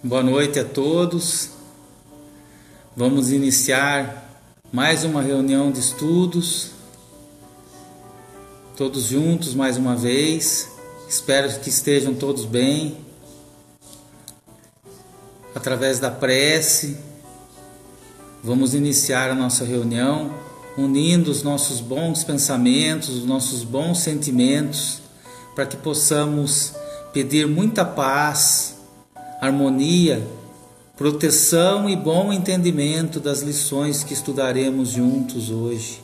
Boa noite a todos. Vamos iniciar mais uma reunião de estudos, todos juntos mais uma vez. Espero que estejam todos bem. Através da prece, vamos iniciar a nossa reunião, unindo os nossos bons pensamentos, os nossos bons sentimentos, para que possamos pedir muita paz, harmonia, proteção e bom entendimento das lições que estudaremos juntos hoje.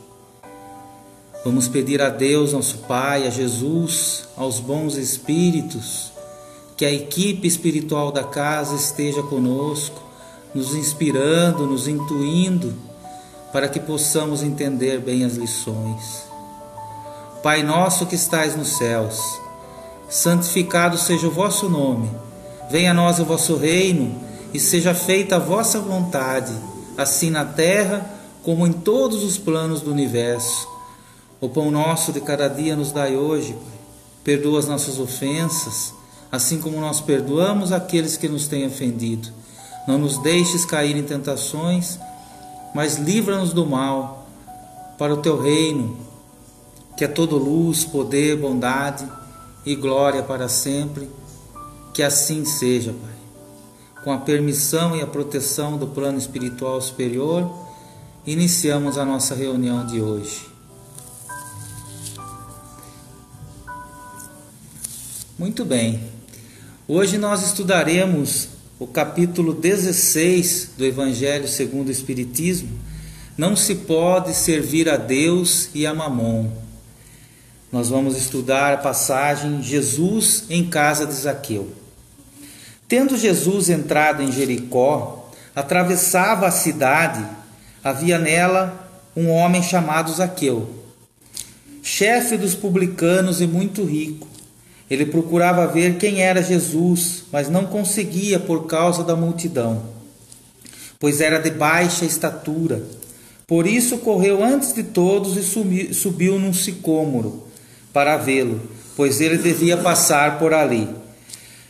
Vamos pedir a Deus, nosso Pai, a Jesus, aos bons espíritos, que a equipe espiritual da casa esteja conosco, nos inspirando, nos intuindo, para que possamos entender bem as lições. Pai nosso que estais nos céus, santificado seja o vosso nome. Venha a nós o vosso reino e seja feita a vossa vontade, assim na terra como em todos os planos do universo. O pão nosso de cada dia nos dai hoje, Pai. Perdoa as nossas ofensas, assim como nós perdoamos aqueles que nos têm ofendido. Não nos deixes cair em tentações, mas livra-nos do mal, para o teu reino, que é todo luz, poder, bondade e glória para sempre. Que assim seja, Pai. Com a permissão e a proteção do plano espiritual superior, iniciamos a nossa reunião de hoje. Muito bem. Hoje nós estudaremos o capítulo 16 do Evangelho segundo o Espiritismo. Não se pode servir a Deus e a Mamon. Nós vamos estudar a passagem Jesus em casa de Zaqueu. Tendo Jesus entrado em Jericó, atravessava a cidade, havia nela um homem chamado Zaqueu, chefe dos publicanos e muito rico. Ele procurava ver quem era Jesus, mas não conseguia por causa da multidão, pois era de baixa estatura. Por isso correu antes de todos e subiu num sicômoro para vê-lo, pois ele devia passar por ali.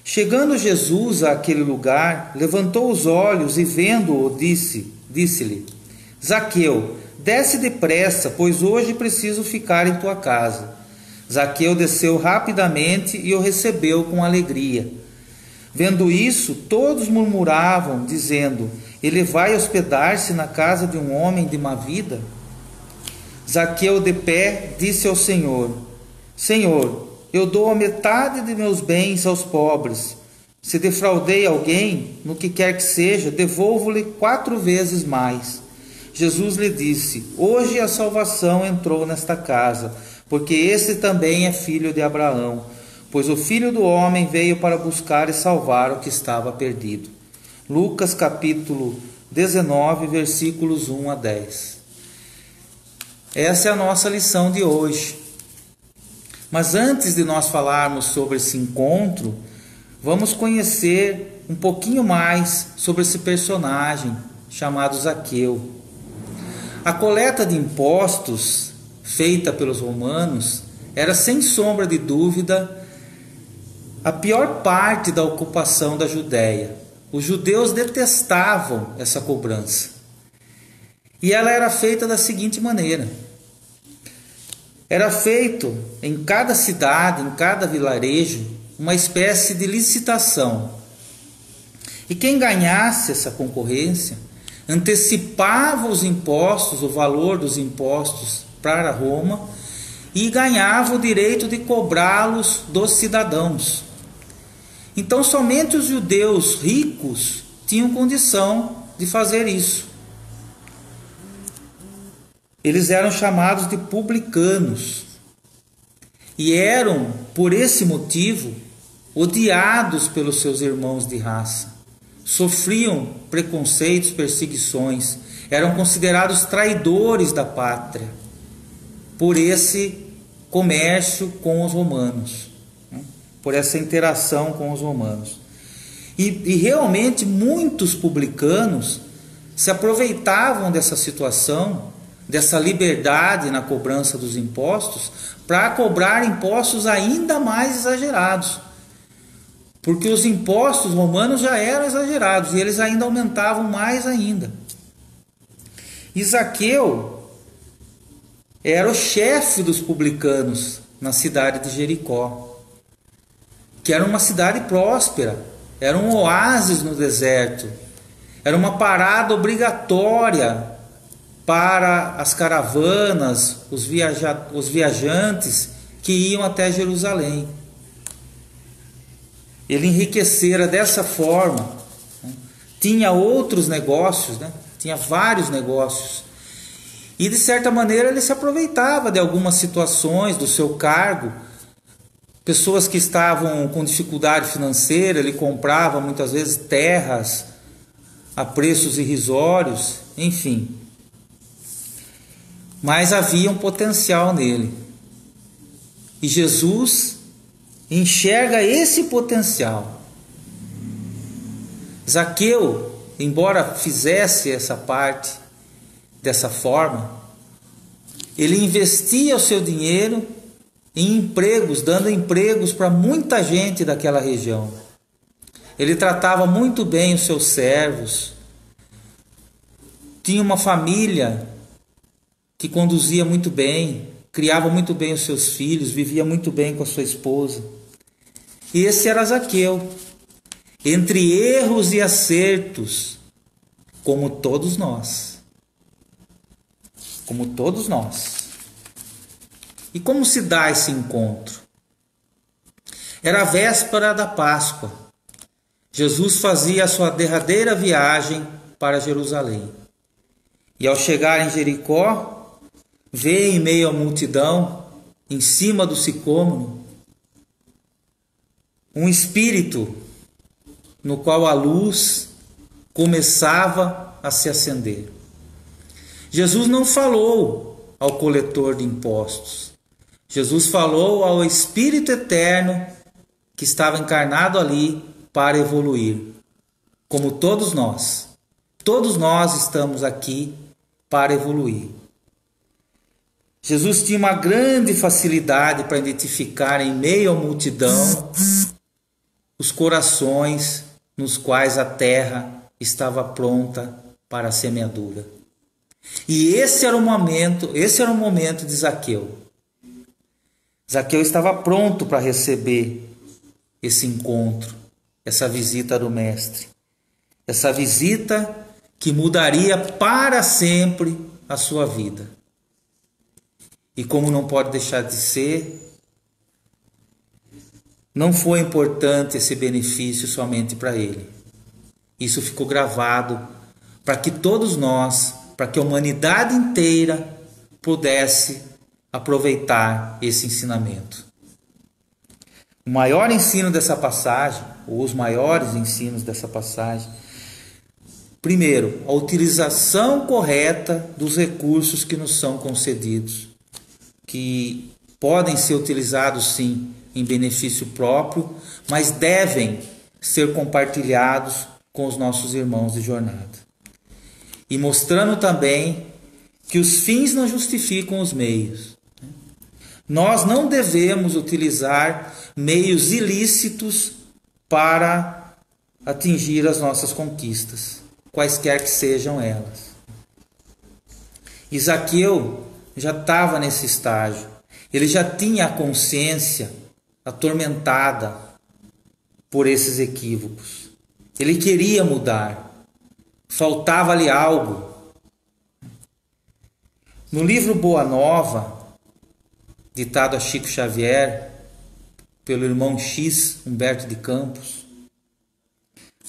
Chegando Jesus àquele lugar, levantou os olhos e vendo-o, disse-lhe: Zaqueu, desce depressa, pois hoje preciso ficar em tua casa. Zaqueu desceu rapidamente e o recebeu com alegria. Vendo isso, todos murmuravam, dizendo: ele vai hospedar-se na casa de um homem de má vida? Zaqueu, de pé, disse ao Senhor: Senhor, eu dou a metade de meus bens aos pobres. Se defraudei alguém, no que quer que seja, devolvo-lhe 4 vezes mais. Jesus lhe disse: hoje a salvação entrou nesta casa, porque esse também é filho de Abraão, pois o Filho do Homem veio para buscar e salvar o que estava perdido. Lucas capítulo 19, versículos 1 a 10. Essa é a nossa lição de hoje. Mas antes de nós falarmos sobre esse encontro, vamos conhecer um pouquinho mais sobre esse personagem chamado Zaqueu. A coleta de impostos feita pelos romanos era, sem sombra de dúvida, a pior parte da ocupação da Judéia. Os judeus detestavam essa cobrança. E ela era feita da seguinte maneira: era feito em cada cidade, em cada vilarejo, uma espécie de licitação. E quem ganhasse essa concorrência antecipava os impostos, o valor dos impostos para Roma, e ganhava o direito de cobrá-los dos cidadãos. Então somente os judeus ricos tinham condição de fazer isso. Eles eram chamados de publicanos e eram, por esse motivo, odiados pelos seus irmãos de raça. Sofriam preconceitos, perseguições, eram considerados traidores da pátria por esse comércio com os romanos, por essa interação com os romanos. E realmente muitos publicanos se aproveitavam dessa situação, dessa liberdade na cobrança dos impostos, para cobrar impostos ainda mais exagerados. porque os impostos romanos já eram exagerados e eles ainda aumentavam mais ainda. E Zaqueu era o chefe dos publicanos na cidade de Jericó, que era uma cidade próspera, era um oásis no deserto, era uma parada obrigatória para as caravanas, os viajantes que iam até Jerusalém. Ele enriquecera dessa forma, né? Tinha outros negócios, né? Tinha vários negócios. E de certa maneira ele se aproveitava de algumas situações do seu cargo. Pessoas que estavam com dificuldade financeira, ele comprava muitas vezes terras a preços irrisórios, enfim. Mas havia um potencial nele. E Jesus enxerga esse potencial. Zaqueu, embora fizesse essa parte dessa forma, ele investia o seu dinheiro em empregos, dando empregos para muita gente daquela região. Ele tratava muito bem os seus servos, tinha uma família que conduzia muito bem, criava muito bem os seus filhos, vivia muito bem com a sua esposa. E esse era Zaqueu, entre erros e acertos, como todos nós. Como todos nós. E como se dá esse encontro? Era a véspera da Páscoa. Jesus fazia a sua derradeira viagem para Jerusalém. E ao chegar em Jericó, vê em meio à multidão, em cima do sicômoro, um espírito no qual a luz começava a se acender. Jesus não falou ao coletor de impostos. Jesus falou ao Espírito Eterno que estava encarnado ali para evoluir. Como todos nós estamos aqui para evoluir. Jesus tinha uma grande facilidade para identificar em meio à multidão os corações nos quais a terra estava pronta para a semeadura. E esse era o momento de Zaqueu. Zaqueu estava pronto para receber esse encontro, essa visita do Mestre. Essa visita que mudaria para sempre a sua vida. E como não pode deixar de ser, não foi importante esse benefício somente para ele. Isso ficou gravado para que todos nós, para que a humanidade inteira pudesse aproveitar esse ensinamento. O maior ensino dessa passagem, ou os maiores ensinos dessa passagem, primeiro, a utilização correta dos recursos que nos são concedidos, que podem ser utilizados sim em benefício próprio, mas devem ser compartilhados com os nossos irmãos de jornada. E mostrando também que os fins não justificam os meios. Nós não devemos utilizar meios ilícitos para atingir as nossas conquistas, quaisquer que sejam elas. E Zaqueu já estava nesse estágio. Ele já tinha a consciência atormentada por esses equívocos. Ele queria mudar. Faltava-lhe algo. No livro Boa Nova, ditado a Chico Xavier, pelo irmão X, Humberto de Campos,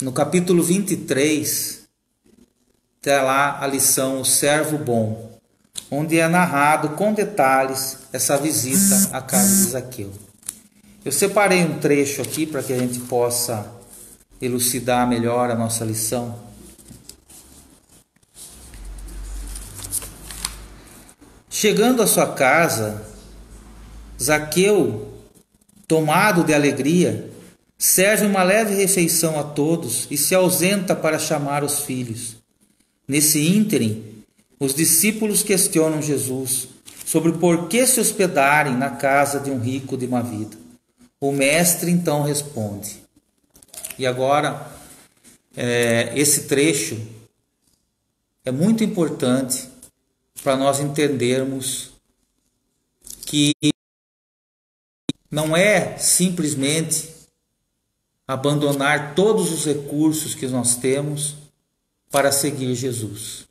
no capítulo 23, está lá a lição O Servo Bom, onde é narrado com detalhes essa visita à casa de Zaqueu. Eu separei um trecho aqui para que a gente possa elucidar melhor a nossa lição. Chegando à sua casa, Zaqueu, tomado de alegria, serve uma leve refeição a todos e se ausenta para chamar os filhos. Nesse ínterim, os discípulos questionam Jesus sobre por que se hospedarem na casa de um rico de má vida. O mestre então responde: E agora, esse trecho é muito importante para nós entendermos que não é simplesmente abandonar todos os recursos que nós temos para seguir Jesus.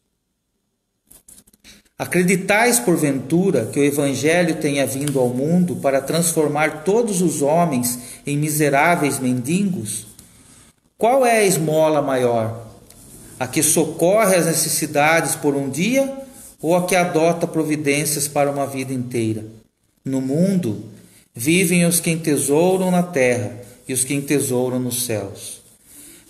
Acreditais, porventura, que o Evangelho tenha vindo ao mundo para transformar todos os homens em miseráveis mendigos? Qual é a esmola maior? A que socorre as necessidades por um dia ou a que adota providências para uma vida inteira? No mundo vivem os que entesouram na terra e os que entesouram nos céus.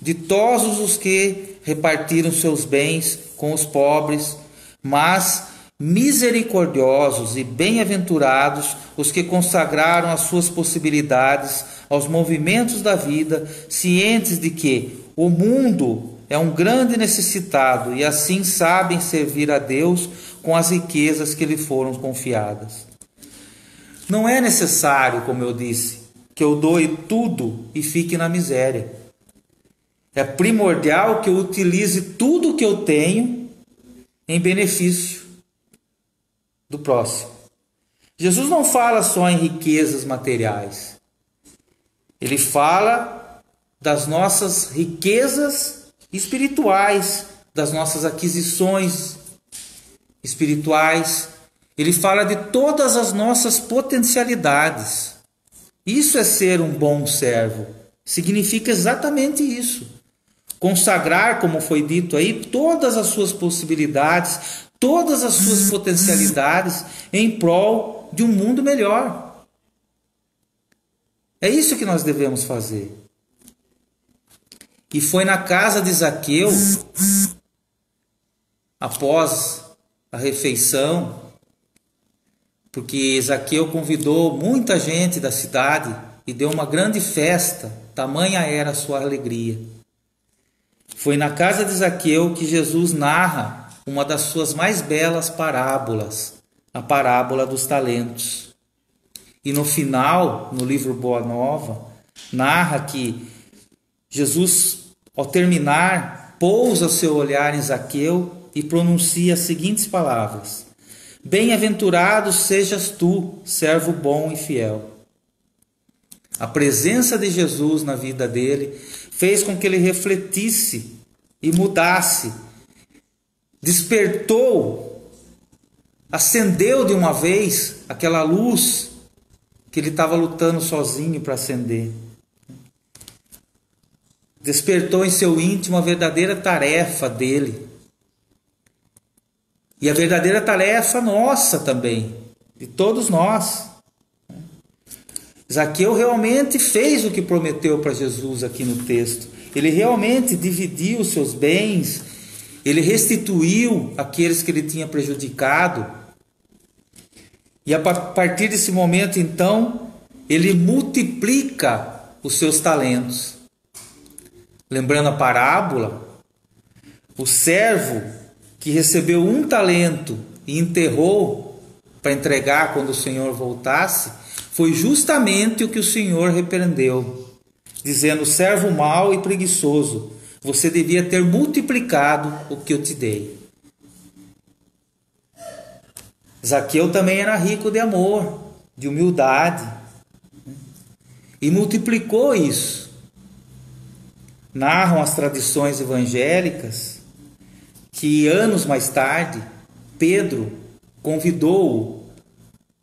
Ditosos os que repartiram seus bens com os pobres, mas misericordiosos e bem-aventurados os que consagraram as suas possibilidades aos movimentos da vida, cientes de que o mundo é um grande necessitado e assim sabem servir a Deus com as riquezas que lhe foram confiadas. Não é necessário, como eu disse, que eu doe tudo e fique na miséria. É primordial que eu utilize tudo o que eu tenho em benefício do próximo. Jesus não fala só em riquezas materiais. Ele fala das nossas riquezas espirituais, das nossas aquisições espirituais. Ele fala de todas as nossas potencialidades. Isso é ser um bom servo. Significa exatamente isso. Consagrar, como foi dito aí, todas as suas possibilidades, todas as suas potencialidades em prol de um mundo melhor. É isso que nós devemos fazer. E foi na casa de Zaqueu, após a refeição, porque Zaqueu convidou muita gente da cidade e deu uma grande festa, tamanha era a sua alegria. Foi na casa de Zaqueu que Jesus narra uma das suas mais belas parábolas, a parábola dos talentos. E no final, no livro Boa Nova, narra que Jesus, ao terminar, pousa seu olhar em Zaqueu e pronuncia as seguintes palavras: Bem-aventurado sejas tu, servo bom e fiel. A presença de Jesus na vida dele fez com que ele refletisse e mudasse, despertou, acendeu de uma vez aquela luz que ele estava lutando sozinho para acender. Despertou em seu íntimo a verdadeira tarefa dele. E a verdadeira tarefa nossa também, de todos nós. Zaqueu realmente fez o que prometeu para Jesus aqui no texto. Ele realmente dividiu os seus bens, ele restituiu aqueles que ele tinha prejudicado. E a partir desse momento, então, ele multiplica os seus talentos. Lembrando a parábola, o servo que recebeu 1 talento e enterrou para entregar quando o Senhor voltasse, foi justamente o que o Senhor repreendeu, dizendo: servo mau e preguiçoso, você devia ter multiplicado o que eu te dei. Zaqueu também era rico de amor, de humildade, e multiplicou isso. Narram as tradições evangélicas que anos mais tarde Pedro convidou-o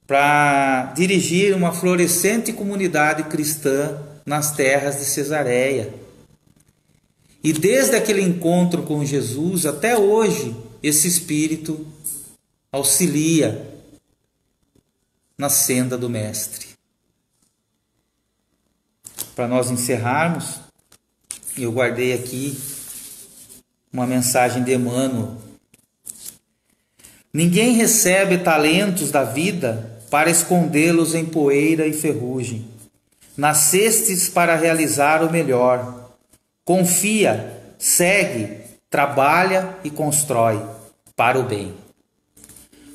para dirigir uma florescente comunidade cristã nas terras de Cesareia. E desde aquele encontro com Jesus até hoje, esse espírito auxilia na senda do Mestre. Para nós encerrarmos, eu guardei aqui uma mensagem de Emmanuel. Ninguém recebe talentos da vida para escondê-los em poeira e ferrugem. Nascestes para realizar o melhor. Confia, segue, trabalha e constrói para o bem.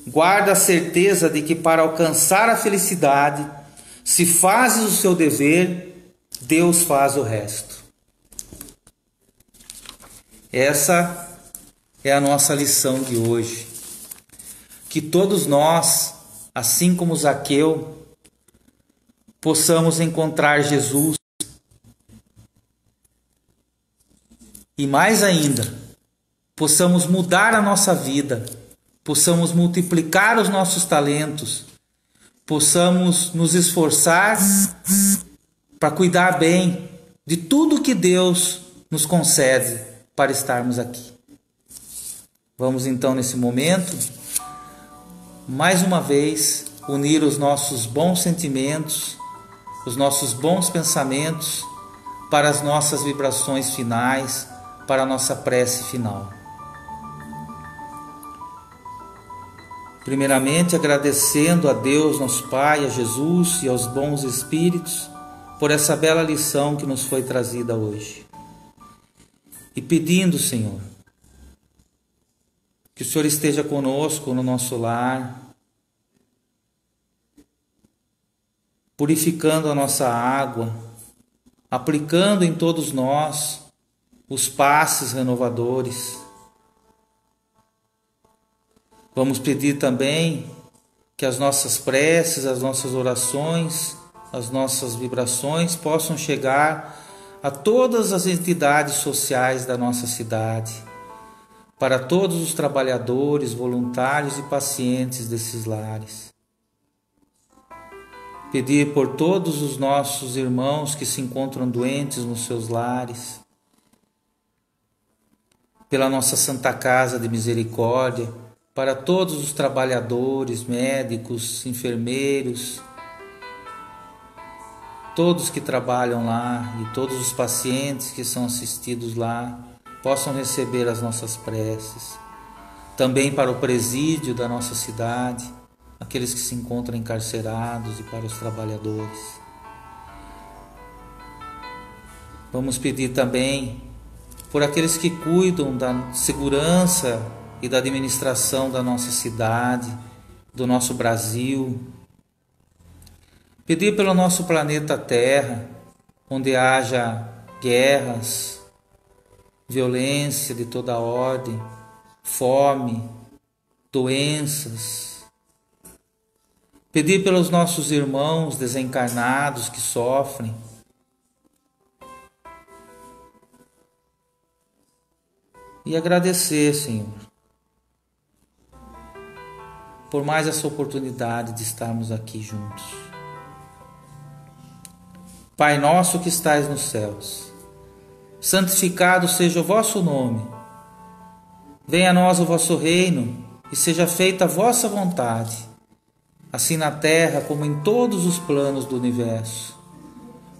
Guarda a certeza de que para alcançar a felicidade, se fazes o seu dever, Deus faz o resto. Essa é a nossa lição de hoje. Que todos nós, assim como Zaqueu, possamos encontrar Jesus e mais ainda, possamos mudar a nossa vida, possamos multiplicar os nossos talentos, possamos nos esforçar para cuidar bem de tudo que Deus nos concede para estarmos aqui. Vamos então, nesse momento, mais uma vez, unir os nossos bons sentimentos, os nossos bons pensamentos para as nossas vibrações finais, para a nossa prece final. Primeiramente, agradecendo a Deus, nosso Pai, a Jesus e aos bons espíritos por essa bela lição que nos foi trazida hoje. E pedindo, Senhor, que o Senhor esteja conosco no nosso lar, purificando a nossa água, aplicando em todos nós os passes renovadores. Vamos pedir também que as nossas preces, as nossas orações, as nossas vibrações possam chegar a todas as entidades sociais da nossa cidade, para todos os trabalhadores, voluntários e pacientes desses lares. Pedir por todos os nossos irmãos que se encontram doentes nos seus lares, pela nossa Santa Casa de Misericórdia, para todos os trabalhadores, médicos, enfermeiros, todos que trabalham lá e todos os pacientes que são assistidos lá, possam receber as nossas preces. Também para o presídio da nossa cidade, aqueles que se encontram encarcerados e para os trabalhadores. Vamos pedir também por aqueles que cuidam da segurança e da administração da nossa cidade, do nosso Brasil. Pedir pelo nosso planeta Terra, onde haja guerras, violência de toda ordem, fome, doenças. Pedir pelos nossos irmãos desencarnados que sofrem. E agradecer, Senhor, por mais essa oportunidade de estarmos aqui juntos. Pai nosso que estais nos céus, santificado seja o vosso nome. Venha a nós o vosso reino e seja feita a vossa vontade, assim na terra como em todos os planos do universo.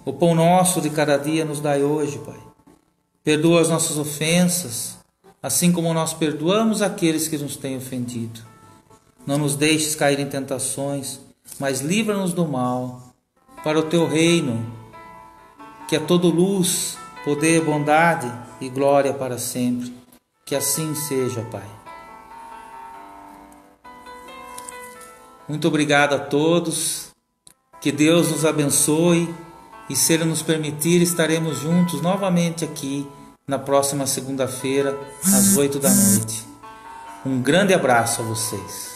O pão nosso de cada dia nos dai hoje, Pai. Perdoa as nossas ofensas, assim como nós perdoamos aqueles que nos têm ofendido. Não nos deixes cair em tentações, mas livra-nos do mal, para o teu reino, que é todo luz, poder, bondade e glória para sempre. Que assim seja, Pai. Muito obrigado a todos. Que Deus nos abençoe e, se Ele nos permitir, estaremos juntos novamente aqui na próxima segunda-feira, às 8 da noite. Um grande abraço a vocês.